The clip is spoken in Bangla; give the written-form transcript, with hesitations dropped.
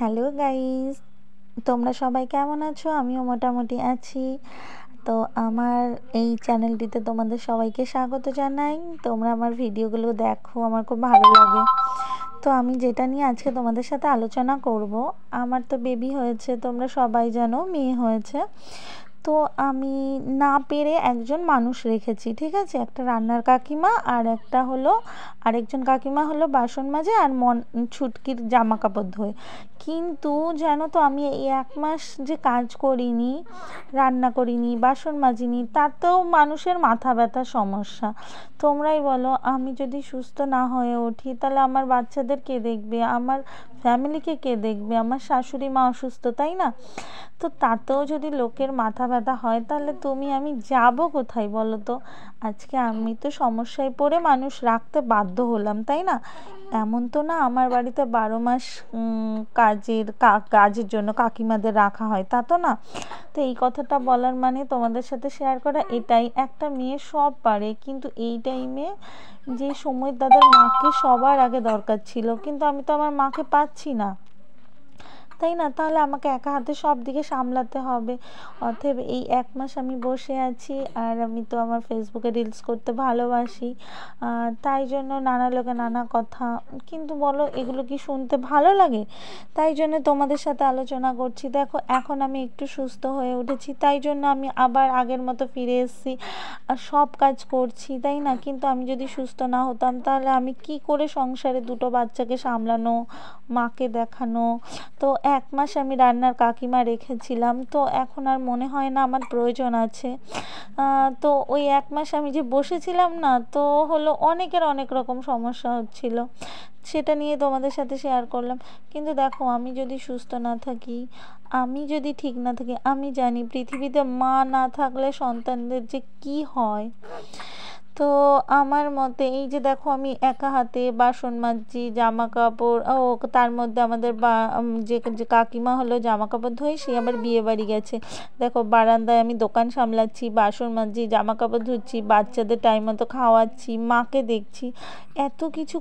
হ্যালো গাইস, তোমরা সবাই কেমন আছো? আমিও মোটামুটি আছি। তো আমার এই চ্যানেলটিতে তোমাদের সবাইকে স্বাগত জানাই। তোমরা আমার ভিডিওগুলো দেখো, আমার খুব ভালো লাগে। তো আমি যেটা নিয়ে আজকে তোমাদের সাথে আলোচনা করব, আমার তো বেবি হয়েছে, তোমরা সবাই জানো, মেয়ে হয়েছে। তো আমি না পেরে একজন মানুষ রেখেছি, ঠিক আছে? একটা রান্নার কাকিমা আর একটা হলো আরেকজন কাকিমা হলো বাসন মাজে আর ছুটকির জামা কাপড় ধোয়। কিন্তু জানো তো, আমি এই 1 মাস যে কাজ করিনি, রান্না করিনি, বাসন মাজিনি, তাতেও মানুষের মাথা ব্যথার সমস্যা। তোমরাই বলো, আমি যদি সুস্থ না হয়ে উঠি তাহলে আমার বাচ্চাদের কে দেখবে, আমার ফ্যামিলিকে কে দেখবে? আমার শাশুড়ি মা অসুস্থ, তাই না? তো তাতেও যদি লোকের মাথা ব্যথা হয় তাহলে আমি যাব কোথায় বলো তো? আজকে আমি তো সমস্যায় পড়ে মানুষ রাখতে বাধ্য হলাম, তাই না? এমন তো না আমার বাড়িতে 12 মাস কাজের জন্য কাকিমাদের রাখা হয়, তা তো না। তো এই কথাটা বলার মানে তোমাদের সাথে শেয়ার করা এটাই, একটা মেয়ে সব পারে, কিন্তু এই টাইমে যে সময় তাদের মাকে সবার আগে দরকার ছিল, কিন্তু আমি তো আমার মাকে পাচ্ছি না, তাই না? তাহলে আমাকে একা হাতে সব দিকে সামলাতে হবে। অতএব এই 1 মাস আমি বসে আছি, আর আমি তো আমার ফেসবুকে রিলস করতে ভালোবাসি, তাই জন্য নানা লোকে নানা কথা, কিন্তু বলো এগুলো কি শুনতে ভালো লাগে? তাই জন্য তোমাদের সাথে আলোচনা করছি। দেখো, এখন আমি একটু সুস্থ হয়ে উঠেছি, তাই জন্য আমি আবার আগের মতো ফিরে এসেছি আর সব কাজ করছি, তাই না? কিন্তু আমি যদি সুস্থ না হতাম তাহলে আমি কি করে সংসারে দুটো বাচ্চাকে সামলানো, মাকে দেখানো। তো 1 মাস আমি রান্নার কাকিমা রেখেছিলাম, তো এখন আর মনে হয় না আমার প্রয়োজন আছে। তো ওই 1 মাস আমি যে বসেছিলাম না, তো হলো অনেকের অনেক রকম সমস্যা হচ্ছিল, সেটা নিয়ে তোমাদের সাথে শেয়ার করলাম। কিন্তু দেখো, আমি যদি সুস্থ না থাকি, আমি যদি ঠিক না থাকি, আমি জানি পৃথিবীতে মা না থাকলে সন্তানদের যে কি হয়। তো আমার মতে এই যে দেখো, আমি একা হাতে বাসন মাজছি, জামা কাপড়, তার মধ্যে আমাদের যে যে কাকিমা হলো জামা কাপড় ধোয়, সে আবার বিয়ে বাড়ি গেছে। দেখো, বারান্দায় আমি দোকান সামলাচ্ছি, বাসন মাজছি, জামা কাপড় ধুচ্ছি, বাচ্চাদের টাইম মতো খাওয়াচ্ছি, মাকে দেখছি, এত কিছু